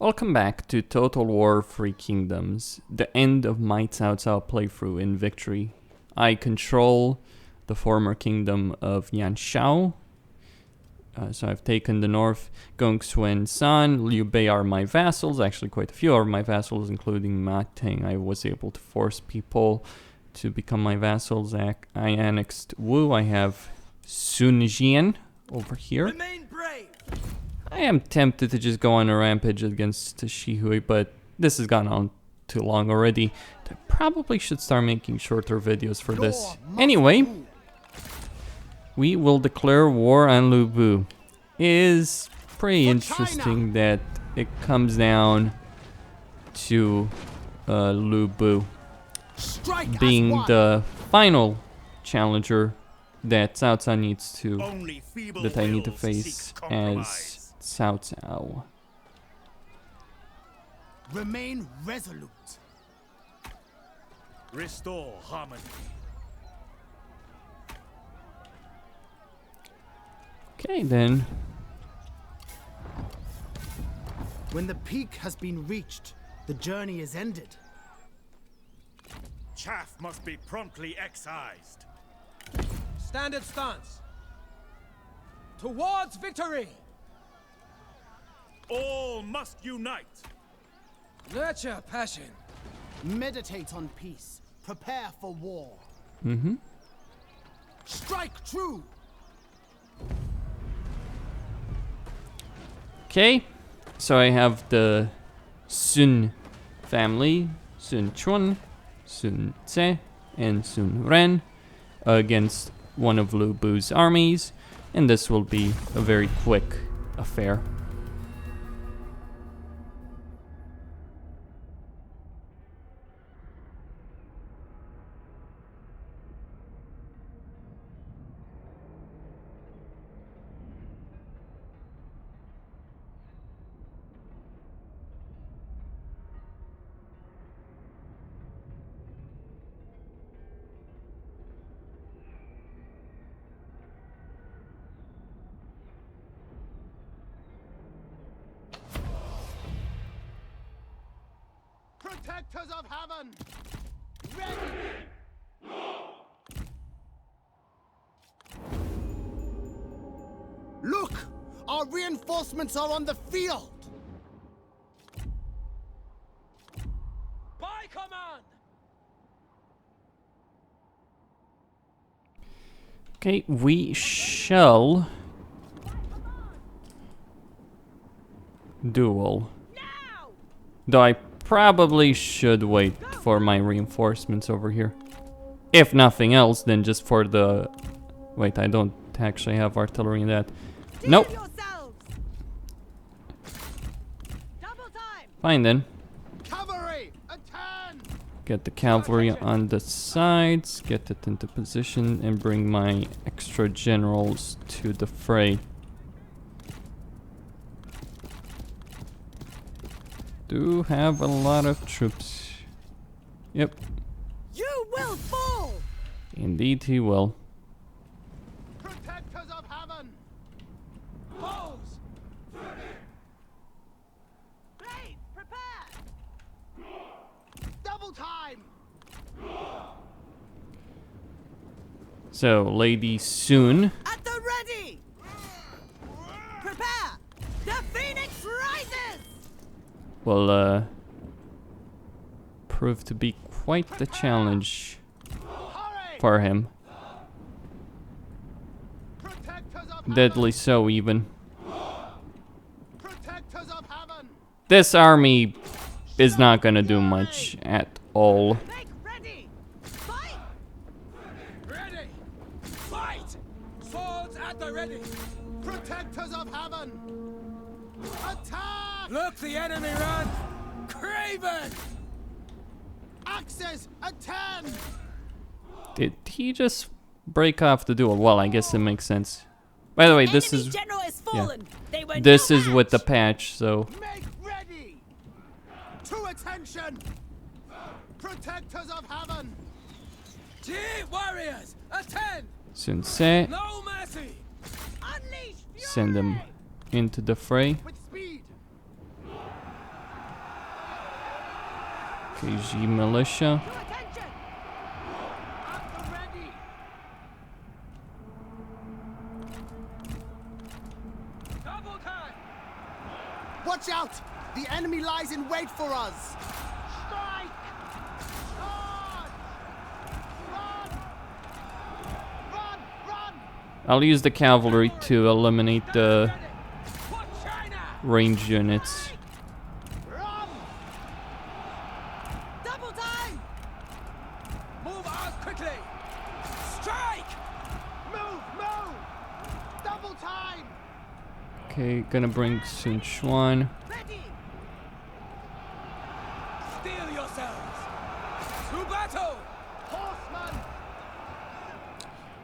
Welcome back to Total War Three Kingdoms, the end of my Cao Cao playthrough in victory. I control the former kingdom of Yanshao. So I've taken the north. Gongsu and San, Liu Bei are my vassals, actually quite a few are my vassals, including Ma Teng. I was able to force people to become my vassals. I annexed Wu. I have Sun Jian over here. Remain brave. I am tempted to just go on a rampage against Shihui, but this has gone on too long already. I probably should start making shorter videos for this. Anyway, we will declare war on Lu Bu. It is pretty interesting that it comes down to Lu Bu being the final challenger that Cao Cao needs to, that I need to face as Cao Cao. Remain resolute. Restore harmony. Okay then. When the peak has been reached, the journey is ended. Chaff must be promptly excised. Standard stance. Towards victory. All must unite. Nurture passion. Meditate on peace. Prepare for war. Strike true. Okay, so I have the Sun family, Sun Chun, Sun Tse, and Sun Ren against one of Lu Bu's armies, and this will be a very quick affair. Protectors of heaven! Ready! Look! Our reinforcements are on the field! By command! Okay, we shall duel. Though I probably should wait for my reinforcements over here. If nothing else, then just for the... Wait, I don't actually have artillery in that. Nope. Fine then. Cavalry, attend! Get the cavalry on the sides, get it into position, and bring my extra generals to the fray. Do have a lot of troops. Yep. You will fall! Indeed he will. Protectors of heaven! Foes! Blade, prepare! Double time! So, Lady Sun. At the ready! Prepare! The Phoenix rises! Will prove to be quite the challenge for him. Deadly so, even. This army is not gonna do much at all. Make ready! Fight! Ready! Fight! Swords at the ready! Protectors of heaven! Attack! Look the enemy run! Craven! Axes, attend! Did he just break off the duel? Well, I guess it makes sense. By the way, this Enemy is... general is fallen. They were This no is with the match. patch, so... Make ready! To attention! Protectors of heaven! Chief warriors, attend! Sun Ce, No mercy! Unleash send them into the fray. With speed! KG militia. To attention! At the ready! Double time! Watch out! The enemy lies in wait for us! Strike! Charge! Run! Run! Run! I'll use the cavalry to eliminate the Ready! For China! range units. Run! Double time! Move out quickly! Strike! Move! Move! Double time! Okay, gonna bring Sun Quan. Ready! Steel yourselves! To battle! Horseman!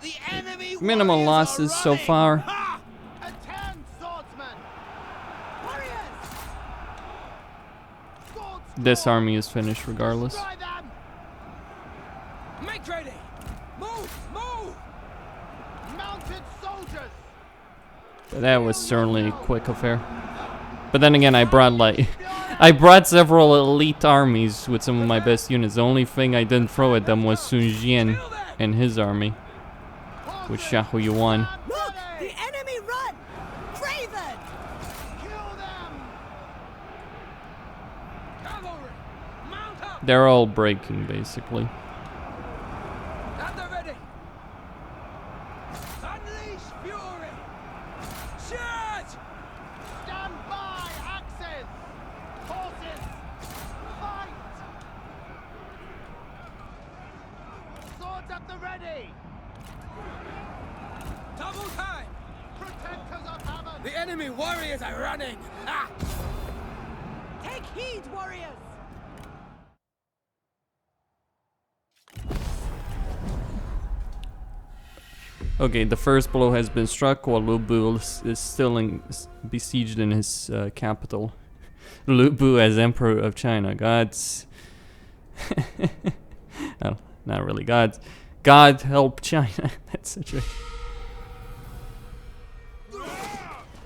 The enemy Minimal warriors losses are so running. far. Ha! Attend, swordsman! Warriors! Swords This drawn. army is finished regardless. Destroy them! Make ready! Move! Move! Mounted soldiers! But that was certainly a quick affair. But then again, I brought several elite armies with some of my best units. The only thing I didn't throw at them was Sun Jian and his army with Xiahou Yuan. Look! The enemy run! Craven! Kill them! Cavalry! Mount up! They're all breaking basically. At the ready! Unleash fury! Charge! Stand by, axes! Horses! Fight! Swords at the ready! Double time! Protectors of heaven! The enemy warriors are running! Ah! Take heed, warriors! Okay, the first blow has been struck while Lu Bu is still besieged in his capital. Lu Bu as Emperor of China. Gods. Oh, not really gods. God help China. That's such a...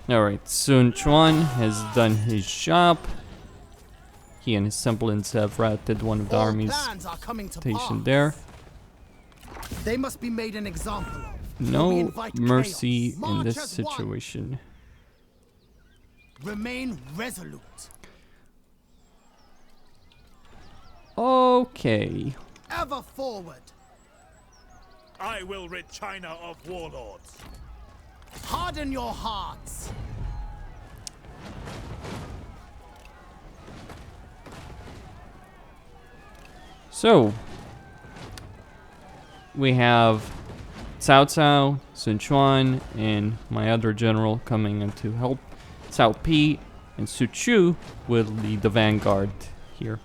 Alright, Sun Quan has done his job. He and his semblance have routed one of the All armies plans are coming to stationed pass. there. They must be made an example of. We No invite mercy chaos. in March this as one. situation. Remain resolute. Okay. Ever forward. I will rid China of warlords. Harden your hearts. So, we have Cao Cao, Sun Quan, and my other general coming in to help. Cao Pi and Su Chu will lead the vanguard here.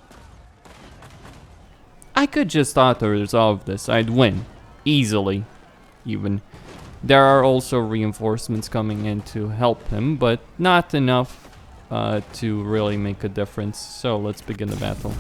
I could just auto-resolve this. I'd win. Easily. Even. There are also reinforcements coming in to help him, but not enough to really make a difference. So, let's begin the battle.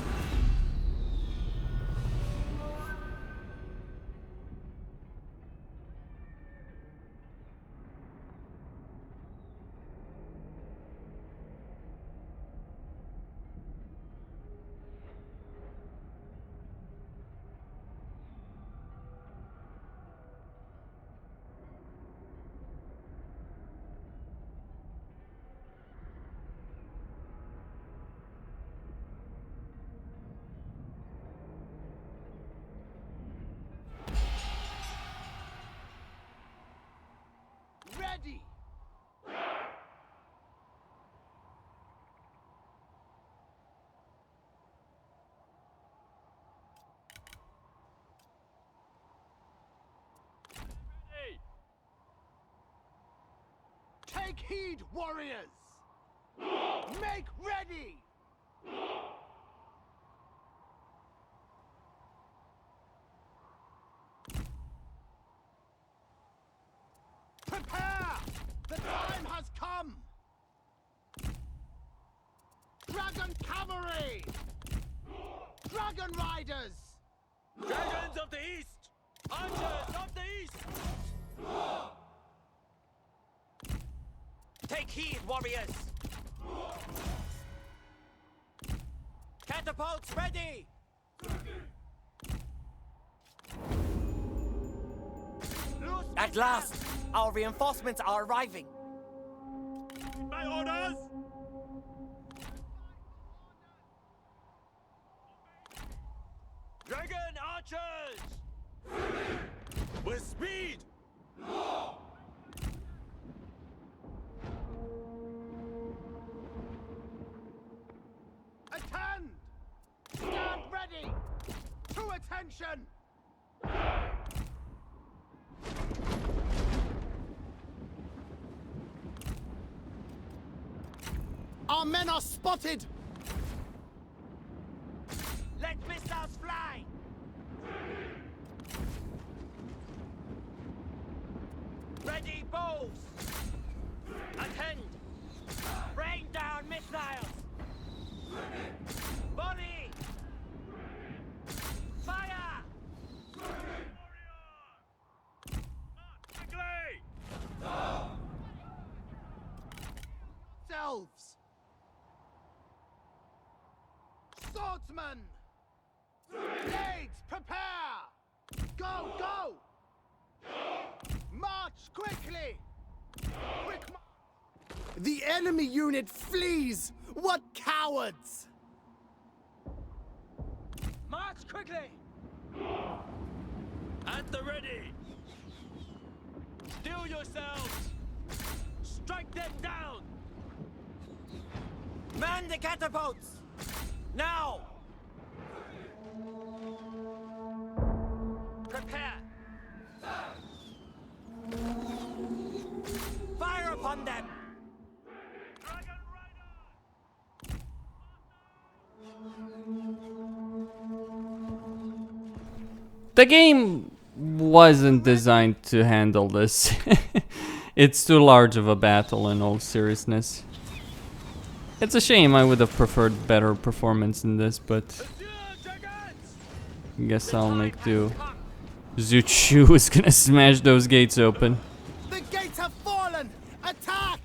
Ready. Take heed, warriors. Make ready. Prepare! The time has come! Dragon cavalry! Dragon riders! Dragons of the East! Archers of the East! Take heed, warriors! Catapults ready! At last, our reinforcements are arriving. My orders! Dragon archers! With speed! Attend! Stand ready! To attention! Our men are spotted! Let missiles fly! Ready bows! Attend! Rain down missiles! Volley! Fire! Quickly! Selves! Swordsmen! Blades, prepare! Go, go! March quickly! Quick The enemy unit flees! What cowards! March quickly! At the ready! Steel yourselves! Strike them down! Man the catapults! Now! Prepare! Fire upon them! Dragon Rider! The game wasn't designed to handle this. It's too large of a battle in all seriousness. It's a shame, I would have preferred better performance in this, but Adieu, dragons! I guess I'll make do. Zuchu is gonna smash those gates open. The gates have fallen! Attack!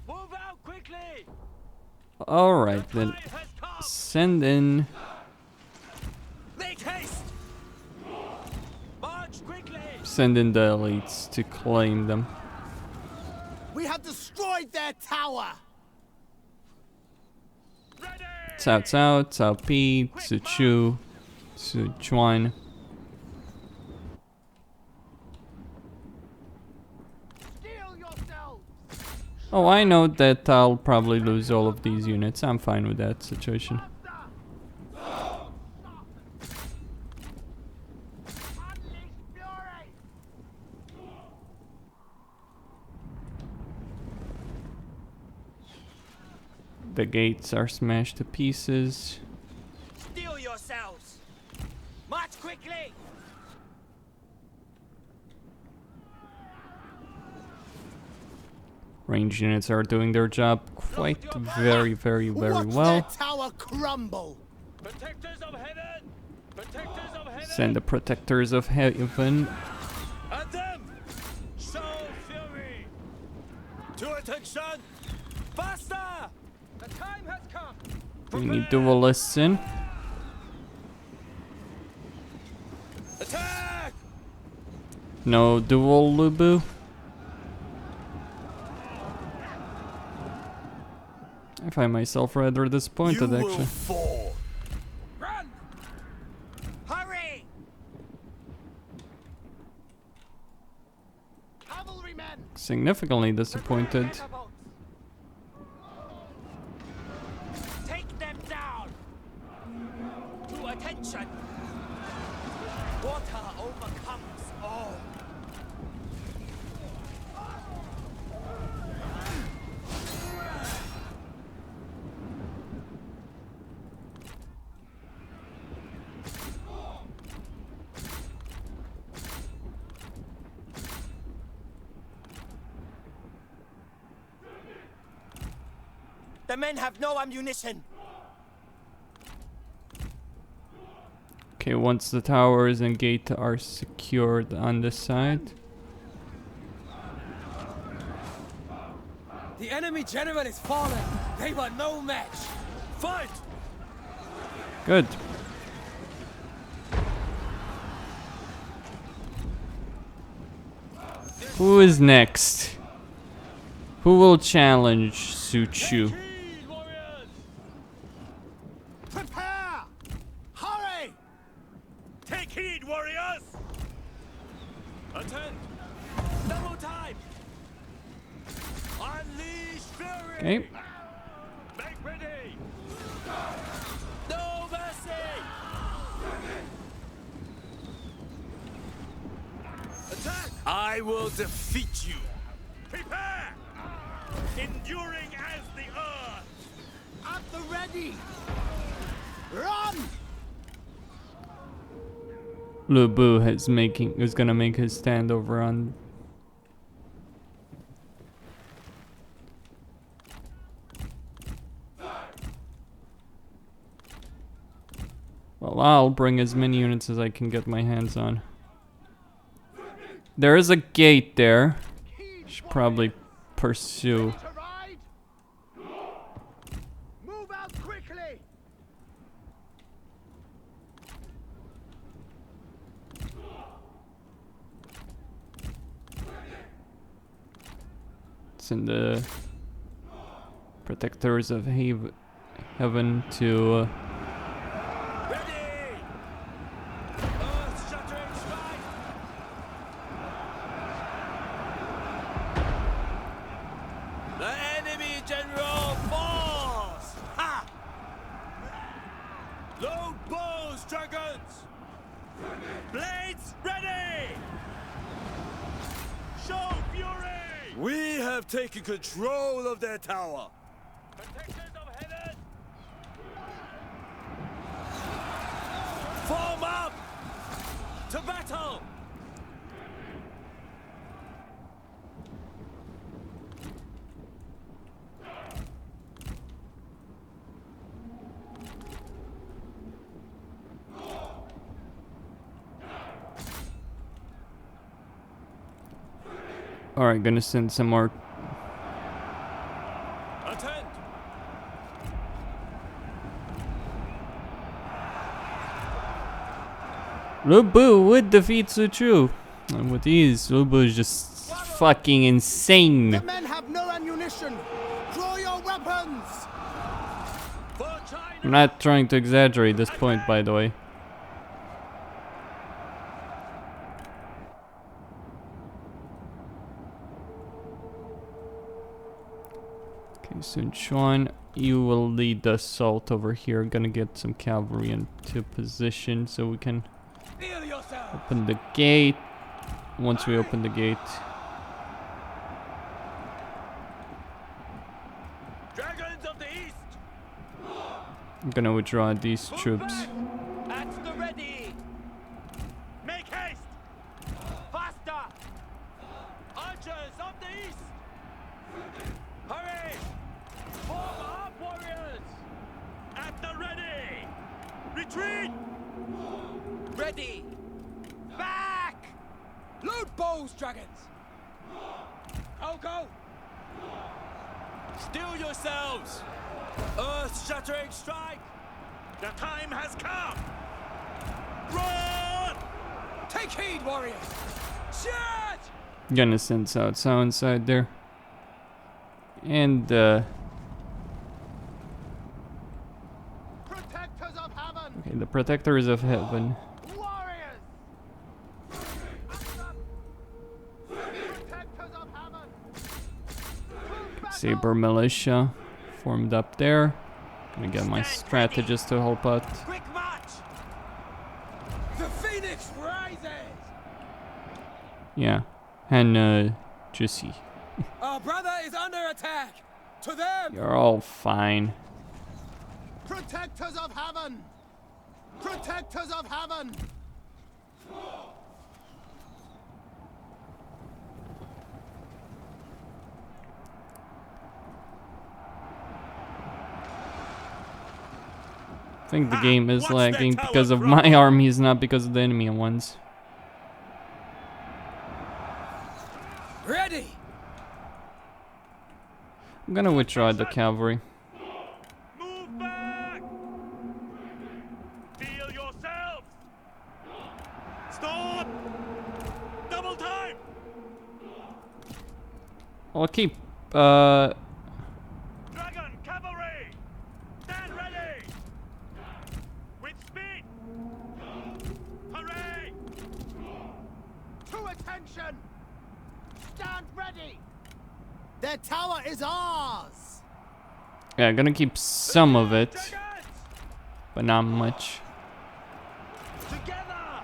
Move out quickly! Alright then, Time has come! send in. Make haste! March quickly! Send in the elites to claim them. We have destroyed their tower! Ready! Cao Cao, Cao Pi, Zuchu, Zuchuan. Steel yourselves! Oh, I know that I'll probably lose all of these units. I'm fine with that situation. Unleash fury! The gates are smashed to pieces. Steel yourselves! March quickly! Range units are doing their job quite very Watch well. their tower crumble! Protectors of heaven! Protectors of heaven! Send the protectors of heaven. At them! Show fury! To attention! Faster! The time has come! We need duelists in. Attack! No duel, Lubu. I find myself rather disappointed, actually. fall! Run! Hurry! Cavalrymen! Significantly disappointed. Catapults. Take them down! To attention! Water overcomes all. The men have no ammunition. Okay, once the towers and gate are secured on this side. The enemy general is fallen! They were no match! Fight! Good. Who is next? Who will challenge Suchu? Heed, warriors! Prepare! Hurry! Take heed, warriors! Attend! Double time! Unleash fury! Okay. Make ready! No mercy! Attack! I will defeat you! Prepare! Enduring as the earth! At the ready! Run! Lu Bu is gonna make his stand over on. Well, I'll bring as many units as I can get my hands on. There is a gate there. Should probably pursue. To ride! Move out quickly! Send the protectors of heaven to. Ready! Earth-shattering strike! The enemy general falls! Ha! Load bows, dragons! Blades ready! Show fury! We have taken control of their tower! Protectors of heaven! Form up! To battle! Alright, gonna send some more. Attend! Lu Bu would defeat Suchu. And with ease, Lu Bu is just fucking insane. The men have no ammunition! Draw your weapons! For China! I'm not trying to exaggerate this point, by the way. Okay, Sun Quan, you will lead the assault over here. Gonna get some cavalry into position so we can Feel yourself! open the gate. Once we open the gate, Dragons of the East! I'm gonna withdraw these troops. At the ready! Make haste! Faster! Archers of the East! Hurry! Form up, warriors! At the ready! Retreat! Ready! Back! Load bows, dragons! Go! Still yourselves! Earth-shattering strike! The time has come! Run! Take heed, warriors! Charge! Gonna send Cao Cao inside there. And Protectors of heaven! okay, the protectors of heaven. Warriors! Protectors of heaven! Saber militia formed up there. Gonna get my strategist to help out. Quick march! The phoenix rises! Yeah, and Juicy. Our brother is under attack! To them! You're all fine. Protectors of heaven! Protectors of heaven! I think the game is watch that lagging tower because of crumble. my armies, not because of the enemy ones. Ready! I'm gonna withdraw the cavalry. Move back! Feel yourselves! Stop! Double time! I'll keep, Dragon cavalry! Stand ready! With speed! Hooray! To attention! Stand ready! Their tower is ours! yeah, gonna keep some of it, Dragons! but not much. Together!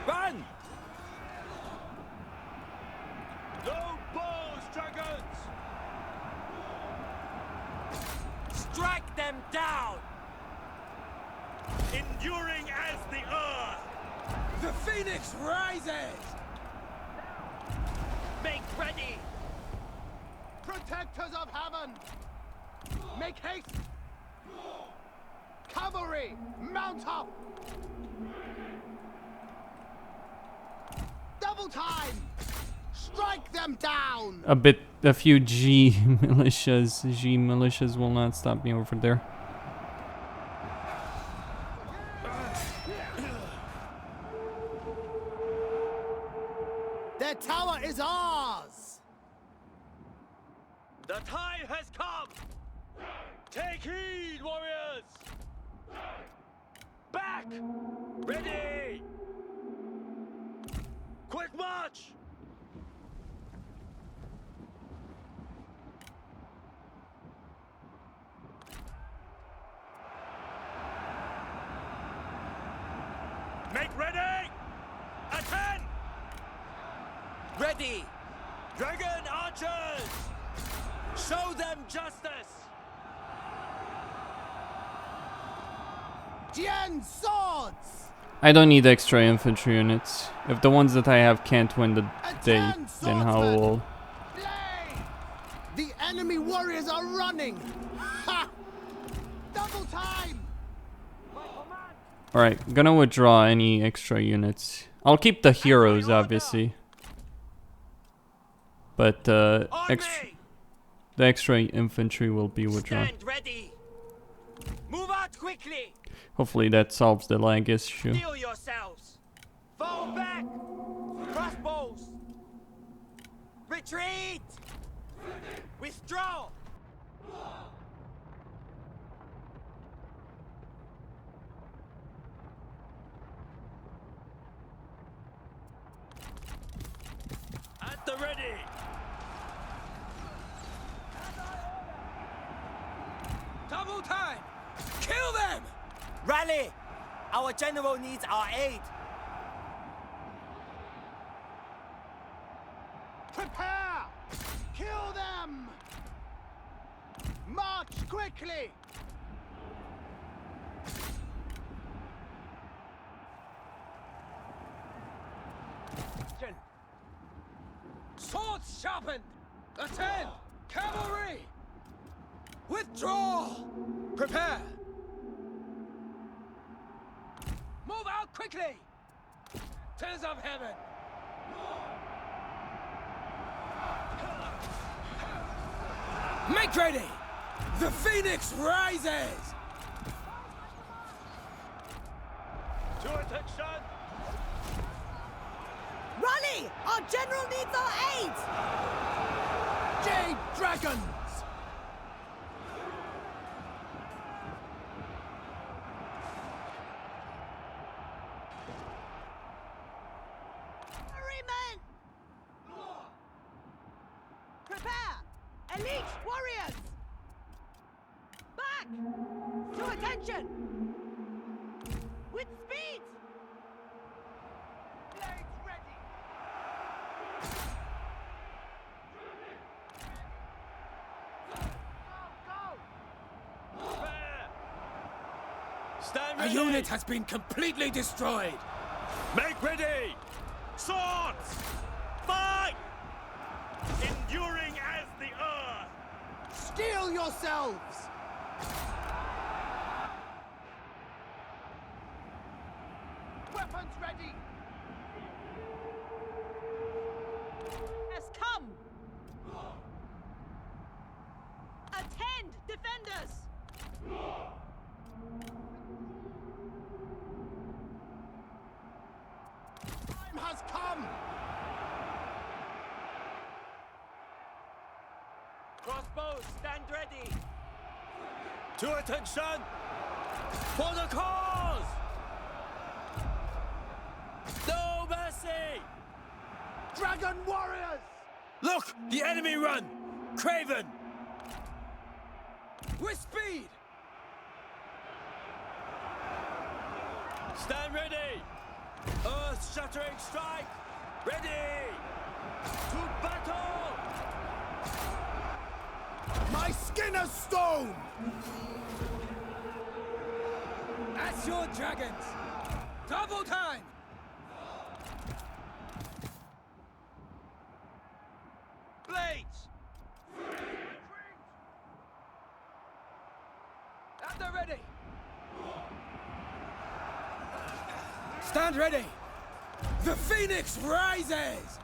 Run! No bows, dragons! Strike them down! Enduring as the earth! The phoenix rises! Make ready! Protectors of heaven! Make haste! Cavalry, mount up! Double time! Strike them down! A few G militias will not stop me over there. Their tower is ours! The time has come! Take heed, warriors! Back! Ready! Quick march! Make ready! Attend! Ready! Dragon archers! Show them justice! Tien swords! I don't need extra infantry units. If the ones that I have can't win the day, Attend, then how swordsmen! will... Play! The enemy warriors are running! Ha! Double time! Alright, gonna withdraw any extra units. I'll keep the heroes, obviously. But the extra infantry will be withdrawn. Stand ready! Move out quickly! Hopefully that solves the lag issue. Steel yourselves! Fall back! Crossbows! Retreat! Withdraw! At the ready! Double time! Kill them! Rally! Our general needs our aid! Prepare! Kill them! March quickly! Swords sharpened! Attend! Cavalry! Withdraw! Prepare! Move out quickly! Tens of heaven! Make ready! The phoenix rises! To attention! Rally! Our general needs our aid! Jade dragons! Cavalrymen! Prepare! Elite warriors! Back! To attention! With speed! Blades ready! Prepare! Stand A ready! unit has been completely destroyed! Make ready! Swords! Fight! Enduring as the earth! Steel yourselves! Weapons ready! Has come! Attend, defenders! Time has come! Generals, stand ready. To attention! For the cause! No mercy! Dragon warriors! Look! The enemy run! Craven! With speed! Stand ready! Earth-shattering strike! Ready! To battle! My skin of stone! That's your dragons! Double time! Blades! At the ready! Stand ready! The Phoenix rises!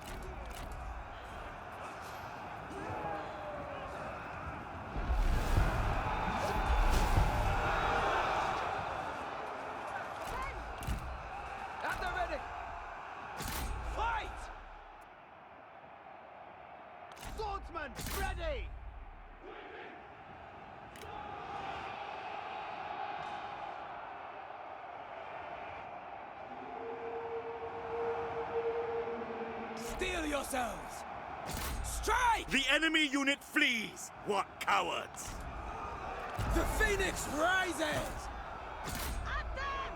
At the ready! Fight! Swordsman, ready! Steel yourselves! Strike! The enemy unit flees! What cowards! The Phoenix rises! At them!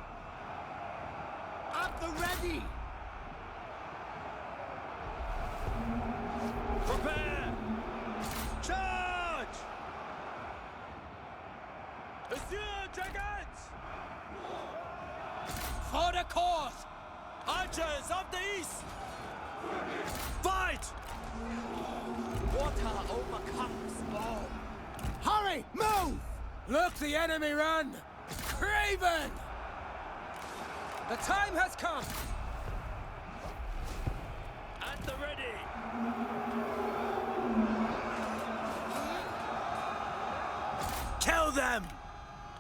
At the ready! Prepare! Charge! Monsieur Dragons! For the cause! Archers of the east! Fight! Water overcomes all. Hurry, move! Look the enemy run! Craven! The time has come! At the ready! Kill them!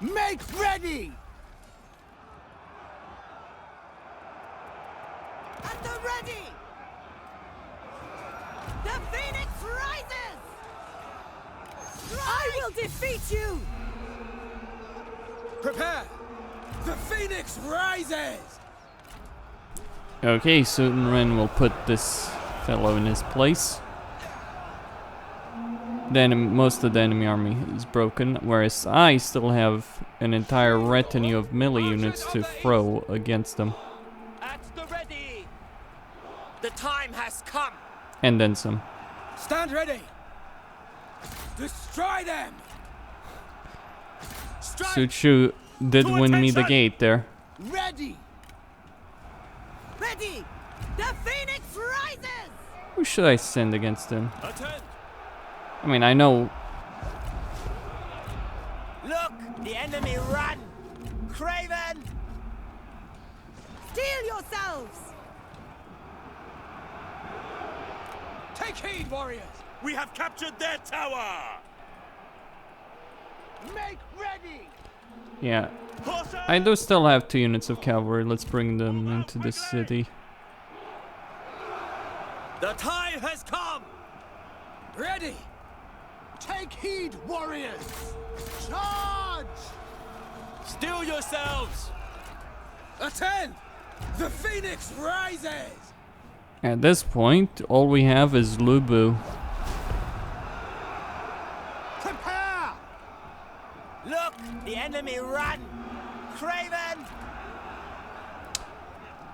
Make ready! At the ready! The Phoenix rises! I will defeat you! Prepare! The Phoenix rises! Okay, Sudan Ren will put this fellow in his place. Then most of the enemy army is broken, whereas I still have an entire retinue of melee units to throw against them. At the ready. The time has come. And then some. Stand ready! Destroy them! Su Chu did win me the gate there. Ready! Ready! The Phoenix rises! Who should I send against him? Attend! I mean, I know. Look, the enemy run. Craven! Steel yourselves! Take heed, warriors! We have captured their tower! Make ready! Yeah, Horses! I do still have 2 units of cavalry. Let's bring them into the city. The time has come! Ready! Take heed, warriors! Charge! Steel yourselves! Attend! The Phoenix rises! At this point, all we have is Lubu. Prepare! Look, the enemy run. Craven!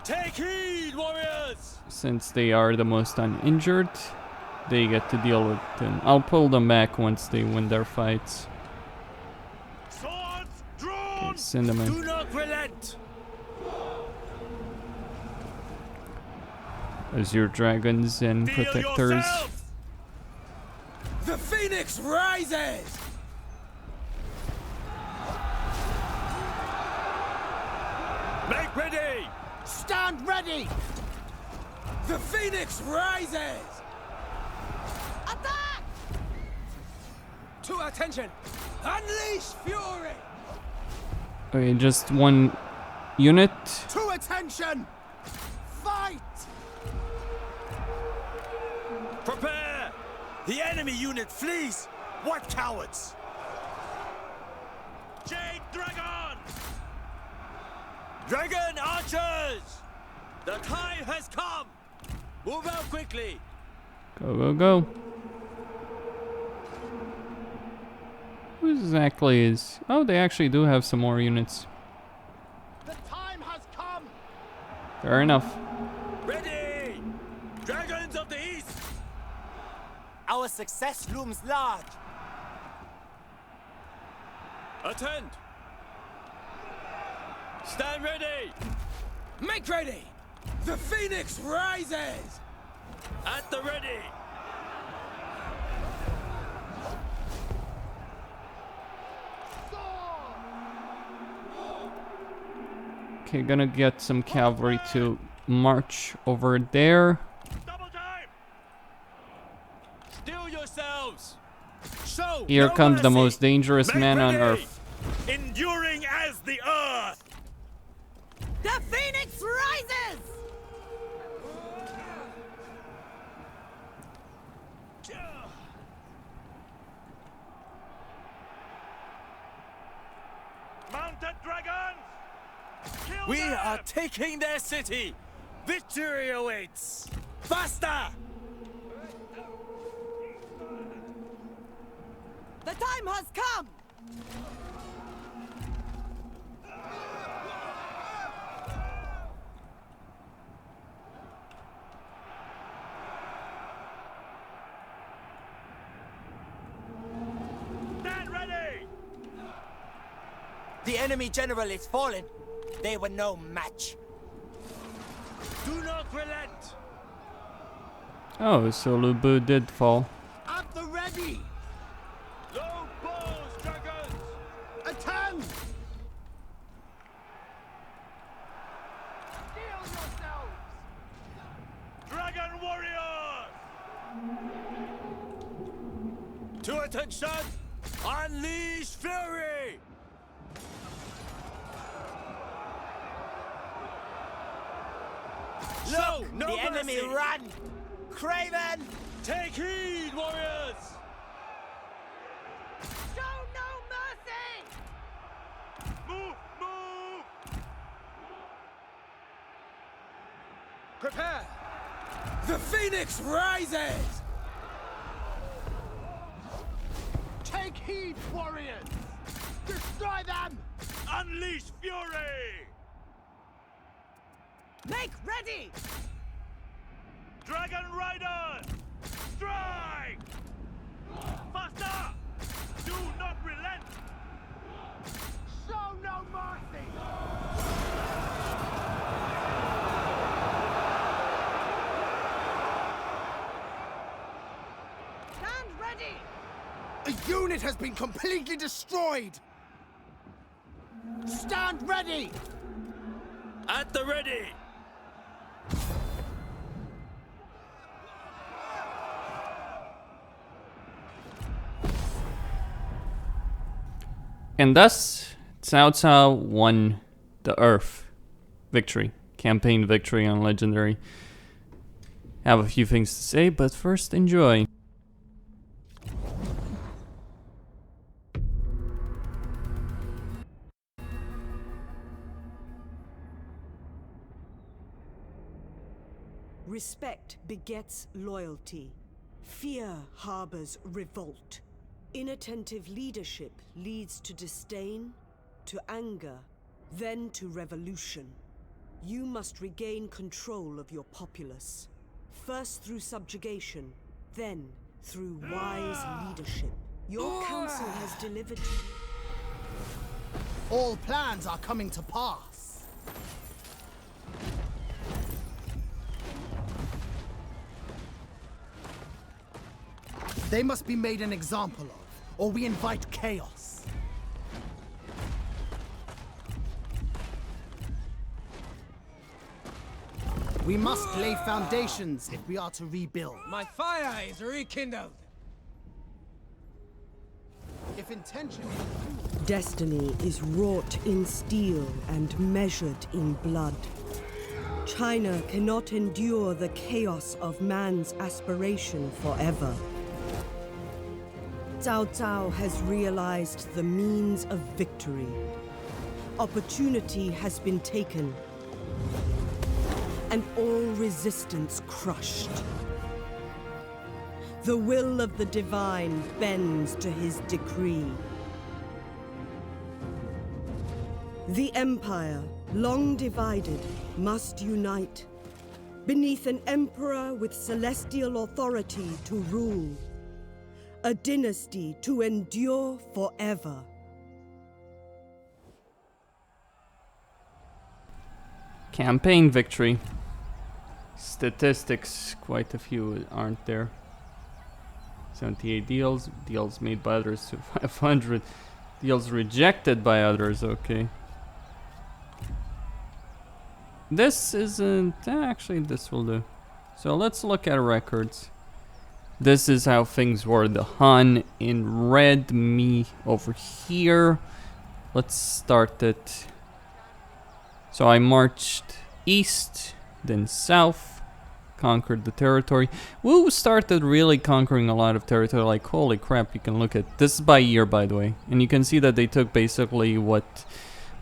Take heed, warriors! Since they are the most uninjured, they get to deal with them. I'll pull them back once they win their fights. Swords drawn! Okay, send them in. Do not relent! As your dragons and Feel protectors. yourself! The Phoenix rises! Make ready! Stand ready! The Phoenix rises! Attack! To attention! Unleash fury! Okay, just 1 unit. To attention! Fight! Prepare! The enemy unit flees! What cowards! Jade Dragon! Dragon Archers! The time has come! Move out quickly! Go, go, go. Who exactly is... Oh, they actually do have some more units. The time has come! Fair enough. Ready! Dragons of the East! Our success looms large. Attend! Stand ready! Make ready! The Phoenix rises! At the ready! Okay, gonna get some cavalry to march over there. Double time! Still yourselves! Show Here no comes the mercy. most dangerous Make man on ready. earth. Enduring as the earth! The Phoenix rises! Mounted dragons! Kill We them! are taking their city. Victory awaits! Faster! The time has come! Stand ready! The enemy general is fallen. They were no match. Do not relent! Oh, so Lubu did fall. At the ready! Low balls, dragons! Attend! Steel yourselves! Dragon warriors! To attention! Unleash fury! Look, no the enemy mercy. run. Craven! Take heed, warriors! Show no mercy! Move, move! Prepare! The Phoenix rises! Take heed, warriors! Destroy them! Unleash fury! Make ready! Dragon riders! Strike! Faster! Do not relent! Show no mercy! Stand ready! A unit has been completely destroyed! Stand ready! At the ready! And thus, Cao Cao won the Earth victory, campaign victory on Legendary. Have a few things to say, but first enjoy. Respect begets loyalty. Fear harbors revolt. Inattentive leadership leads to disdain, to anger, then to revolution. You must regain control of your populace. First through subjugation, then through wise leadership. Your council has delivered you. All plans are coming to pass. They must be made an example of, or we invite chaos. We must lay foundations if we are to rebuild. My fire is rekindled. If intention... Destiny is wrought in steel and measured in blood. China cannot endure the chaos of man's aspiration forever. Cao Cao has realized the means of victory. Opportunity has been taken, and all resistance crushed. The will of the divine bends to his decree. The Empire, long divided, must unite beneath an emperor with celestial authority to rule. A dynasty to endure forever. Campaign victory. Statistics, quite a few aren't there. 78 deals made by others to 500, deals rejected by others, okay. This isn't, actually this will do. So let's look at records. This is how things were. The Han in red, me over here. Let's start it. So I marched east, then south, conquered the territory. Wu started really conquering a lot of territory, like holy crap, you can look at, this is by year by the way. And you can see that they took basically what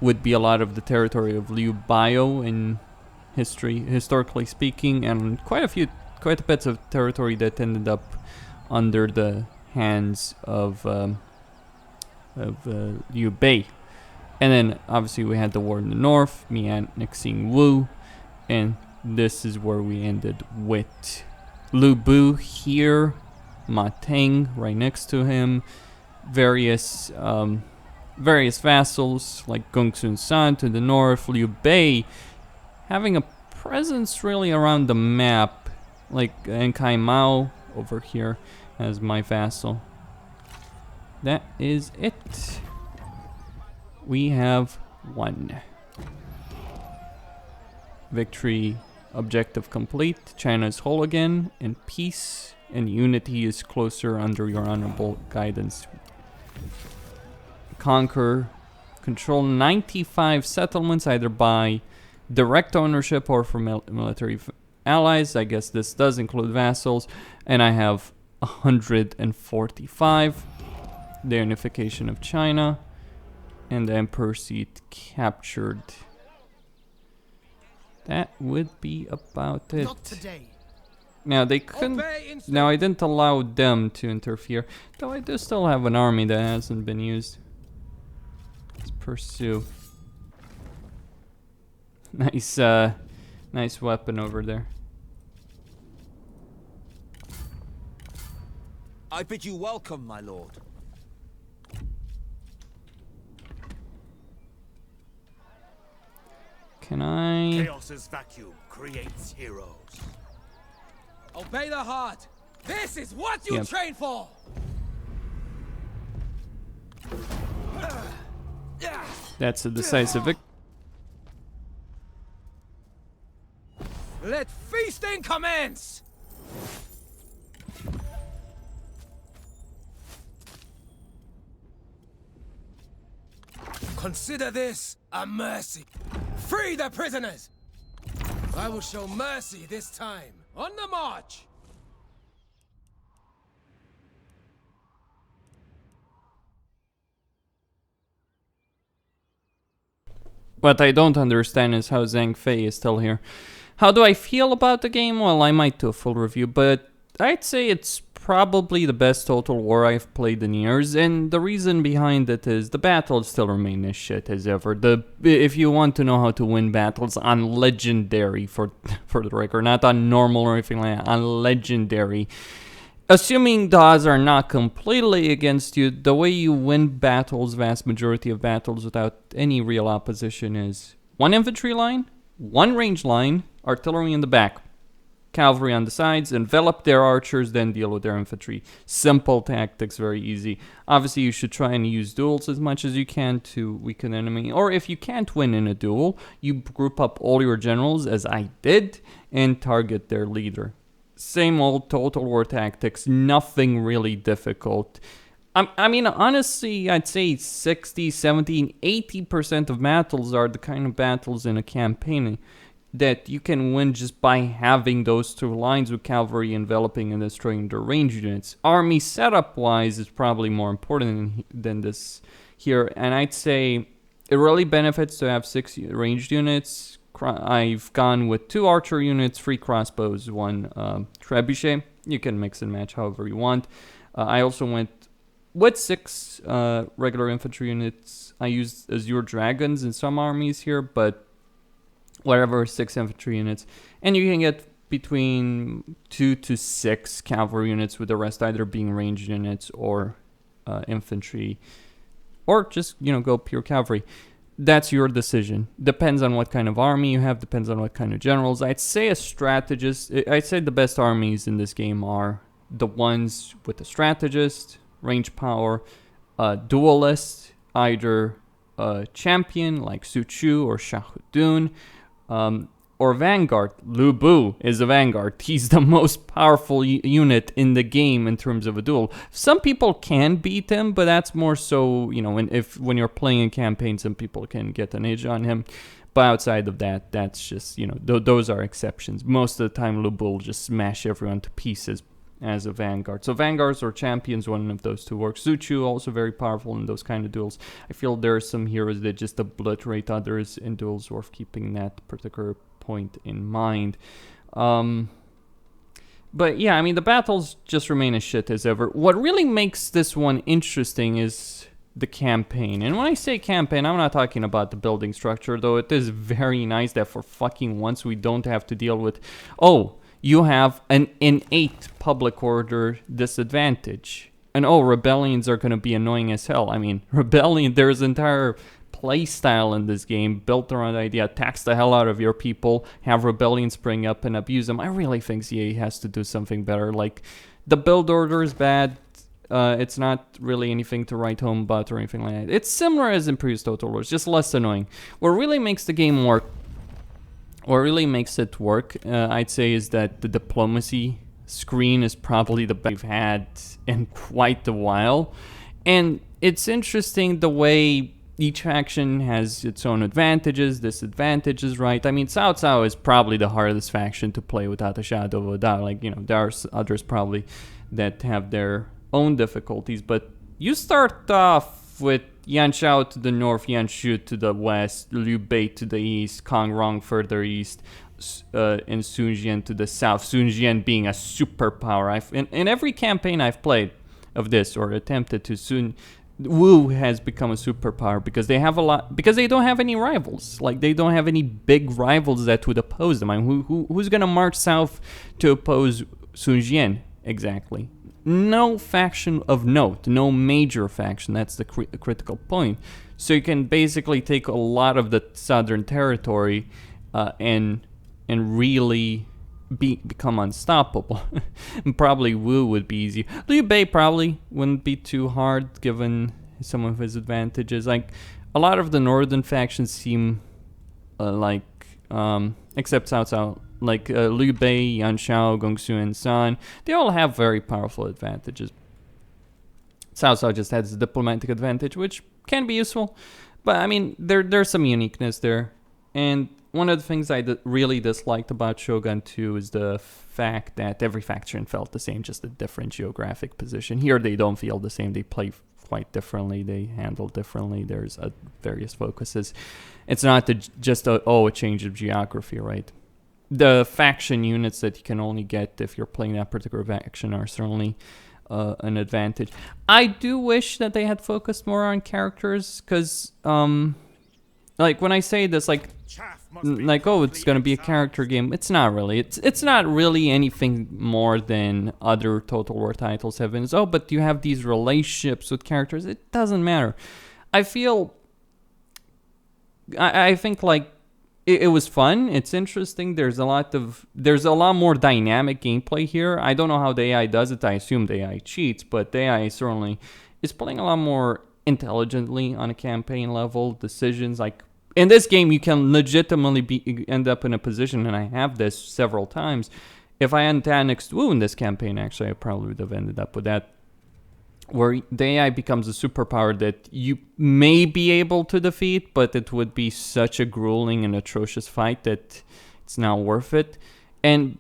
would be a lot of the territory of Liu Bio in history, historically speaking, and quite a bit of territory that ended up under the hands of Liu Bei. And then obviously we had the war in the north, me annexing Wu, and this is where we ended with Lu Bu here, Ma Teng right next to him, various vassals like Gongsun San to the north, Liu Bei having a presence really around the map, like Enkai Mao over here as my vassal. That is it. We have won. Victory objective complete. China is whole again, and peace and unity is closer under your honorable guidance. Conquer, control 95 settlements either by direct ownership or for military allies. I guess this does include vassals. And I have 145. The unification of China. And the Emperor seat captured. That would be about it. Not today. Now they couldn't. Now I didn't allow them to interfere. Though I do still have an army that hasn't been used. Let's pursue. Nice, nice weapon over there. I bid you welcome, my lord. Can I? Chaos's vacuum creates heroes. Obey the heart. This is what you train for. That's a decisive victory. Let feasting commence. Consider this a mercy. Free the prisoners. I will show mercy this time. On the march. What I don't understand is how Zhang Fei is still here. How do I feel about the game? Well, I might do a full review, but I'd say it's probably the best Total War I've played in years, and the reason behind it is the battles still remain as shit as ever. If you want to know how to win battles on Legendary, for the record, not on normal or anything like that, on Legendary, assuming the odds are not completely against you, the way you win battles, vast majority of battles without any real opposition, is one infantry line, one range line, artillery in the back, cavalry on the sides, envelop their archers, then deal with their infantry. Simple tactics, very easy. Obviously, you should try and use duels as much as you can to weaken the enemy. Or if you can't win in a duel, you group up all your generals, as I did, and target their leader. Same old Total War tactics, nothing really difficult. I mean, honestly, I'd say 60, 70, 80% of battles are the kind of battles in a campaign that you can win just by having those two lines with cavalry enveloping and destroying the range units. Army setup wise is probably more important than this here, and I'd say it really benefits to have 6 ranged units. I've gone with 2 archer units, 3 crossbows, 1 trebuchet. You can mix and match however you want. I also went with 6 regular infantry units. I used Azure Dragons in some armies here, but whatever, 6 infantry units. And you can get between 2 to 6 cavalry units, with the rest either being ranged units or infantry, or just, you know, go pure cavalry. That's your decision. Depends on what kind of army you have, depends on what kind of generals. I'd say a strategist, I'd say the best armies in this game are the ones with a strategist, range power, duelist, either a champion like Su Chu or Shahudun, or Vanguard. Lu Bu is a Vanguard. He's the most powerful unit in the game in terms of a duel. Some people can beat him, but that's more so, you know, when you're playing a campaign, some people can get an edge on him. But outside of that, that's just, you know, those are exceptions. Most of the time, Lu Bu will just smash everyone to pieces as a Vanguard. So Vanguards or champions, one of those two works. Su Chu also very powerful in those kind of duels. I feel there are some heroes that just obliterate others in duels, worth keeping that particular point in mind. But yeah, I mean, the battles just remain as shit as ever. What really makes this one interesting is the campaign. And when I say campaign, I'm not talking about the building structure, though it is very nice that for fucking once we don't have to deal with, oh, you have an innate public order disadvantage. And oh, rebellions are going to be annoying as hell. I mean, there's entire play style in this game built around the idea, tax the hell out of your people, have rebellions spring up and abuse them. I really think CA has to do something better. Like, the build order is bad. It's not really anything to write home about or anything like that. It's similar as in previous Total Wars, just less annoying. What really makes the game work, I'd say, is that the diplomacy screen is probably the best we've had in quite a while. And it's interesting the way each faction has its own advantages, disadvantages, right? I mean, Cao Cao is probably the hardest faction to play without a shadow of a doubt. Like, you know, there are others probably that have their own difficulties, but you start off with Yan Shao to the north, Yan Shu to the west, Liu Bei to the east, Kong Rong further east, and Sun Jian to the south. Sun Jian being a superpower. In every campaign I've played of this or attempted to, Wu has become a superpower because they don't have any rivals. Like, they don't have any big rivals that would oppose them. I mean, who's gonna march south to oppose Sun Jian exactly? No faction of note, no major faction. That's the critical point. So you can basically take a lot of the southern territory and really become unstoppable. And probably Wu would be easier. Liu Bei probably wouldn't be too hard given some of his advantages. Like, a lot of the northern factions seem except Cao Cao, like Liu Bei, Yan Shao, Gongsu, and San, they all have very powerful advantages. Cao Cao just has a diplomatic advantage, which can be useful, but I mean, there's some uniqueness there. And one of the things I really disliked about Shogun 2 is the fact that every faction felt the same, just a different geographic position. Here they don't feel the same, they play quite differently, they handle differently, there's various focuses. It's not just a change of geography, right? The faction units that you can only get if you're playing that particular faction are certainly an advantage. I do wish that they had focused more on characters, because, like, when I say this, like, oh, it's gonna be a character game. It's not really. It's not really anything more than other Total War titles have been. Oh, but you have these relationships with characters. It doesn't matter. I feel. I think, like, it was fun. It's interesting. There's a lot more dynamic gameplay here. I don't know how the AI does it. I assume the AI cheats, but the AI certainly is playing a lot more intelligently on a campaign level. Decisions, like, in this game, you can legitimately end up in a position, and I have this several times. If I hadn't annexed Wu in this campaign, actually, I probably would have ended up with that, where the AI becomes a superpower that you may be able to defeat, but it would be such a grueling and atrocious fight that it's not worth it. And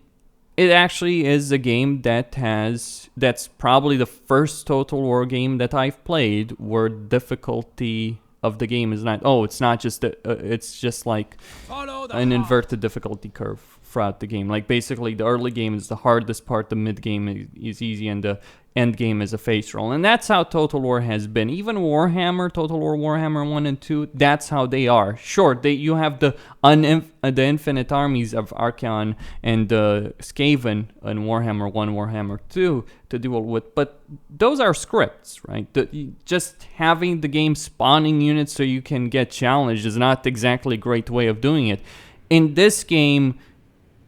it actually is a game that's probably the first Total War game that I've played where difficulty of the game is not, it's not just, it's just like an inverted difficulty curve throughout the game. Like basically the early game is the hardest part, the mid game is easy, and the end game is a face roll. And that's how Total War has been. Even Warhammer, Total War Warhammer 1 and 2, that's how they are. Sure, you have the infinite armies of Archaon and Skaven in Warhammer 1, Warhammer 2 to deal with, but those are scripts, right? Just having the game spawning units so you can get challenged is not exactly a great way of doing it. In this game,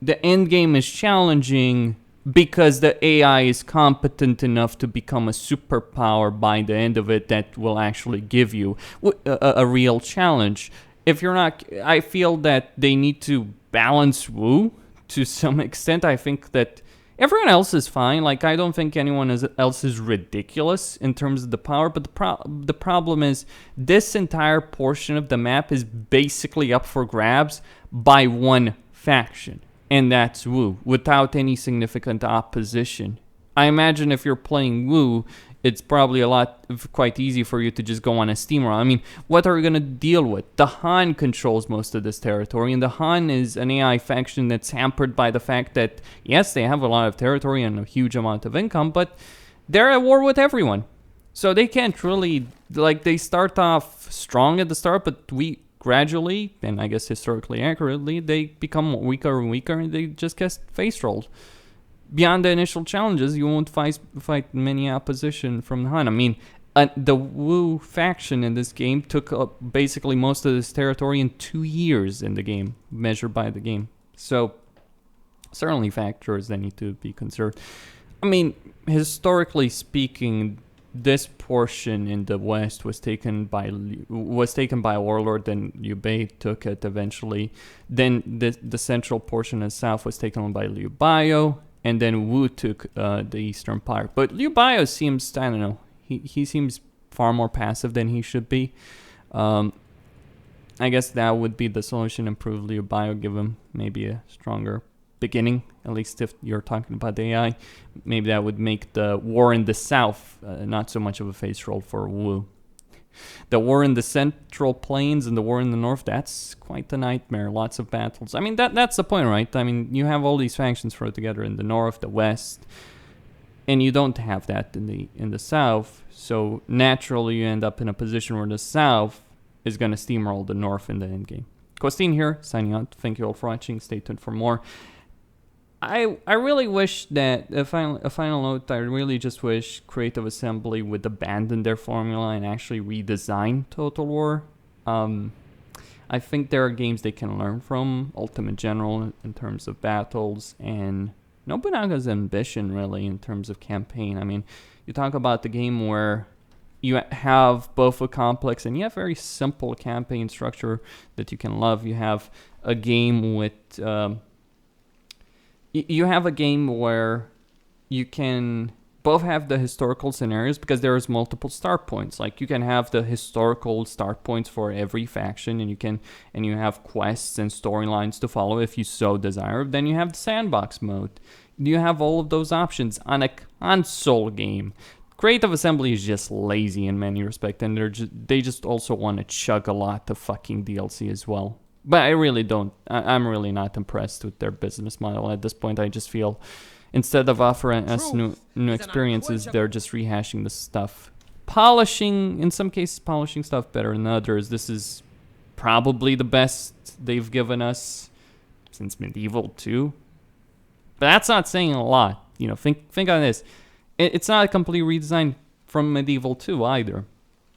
the end game is challenging because the AI is competent enough to become a superpower by the end of it that will actually give you a real challenge. If you're not, I feel that they need to balance Wu to some extent. I think that everyone else is fine. Like, I don't think anyone else is ridiculous in terms of the power, but the problem is this entire portion of the map is basically up for grabs by one faction. And that's Wu, without any significant opposition. I imagine if you're playing Wu, it's probably quite easy for you to just go on a steamroll. I mean, what are you going to deal with? The Han controls most of this territory, and the Han is an AI faction that's hampered by the fact that, yes, they have a lot of territory and a huge amount of income, but they're at war with everyone. So they can't really, like, they start off strong at the start, but gradually, and I guess historically accurately, they become weaker and weaker, and they just get face rolled. Beyond the initial challenges, you won't fight many opposition from the Han. I mean, the Wu faction in this game took up basically most of this territory in 2 years in the game, measured by the game. So, certainly factors that need to be considered. I mean, historically speaking, this portion in the west was taken by a warlord, then Liu Bei took it eventually. Then the central portion in the south was taken by Liu Biao, and then Wu took the eastern part. But Liu Biao seems, I don't know, he seems far more passive than he should be. I guess that would be the solution, improve Liu Biao, give him maybe a stronger beginning, at least if you're talking about the AI. Maybe that would make the war in the south not so much of a face roll for Wu. The war in the central plains and the war in the north, that's quite a nightmare. Lots of battles. I mean, that's the point, right? I mean, you have all these factions thrown together in the north, the west, and you don't have that in the south. So naturally, you end up in a position where the south is going to steamroll the north in the end game. Costin here, signing out. Thank you all for watching. Stay tuned for more. I really wish that, a final note, I really just wish Creative Assembly would abandon their formula and actually redesign Total War. I think there are games they can learn from, Ultimate General in terms of battles, and Nobunaga's ambition really in terms of campaign. I mean, you talk about the game where you have both a complex and you have very simple campaign structure that you can love. You have a game with... you have a game where you can both have the historical scenarios because there is multiple start points. Like you can have the historical start points for every faction, and you have quests and storylines to follow if you so desire. Then you have the sandbox mode. You have all of those options on a console game. Creative Assembly is just lazy in many respects, and they just also want to chug a lot of fucking DLC as well. But I really don't. I'm really not impressed with their business model at this point. I just feel instead of offering us new experiences, they're just rehashing the stuff. In some cases, polishing stuff better than others. This is probably the best they've given us since Medieval 2. But that's not saying a lot. You know, think on this. It's not a complete redesign from Medieval 2 either.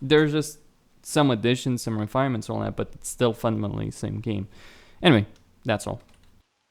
There's just some additions, some refinements, all that, but it's still fundamentally the same game. Anyway, that's all.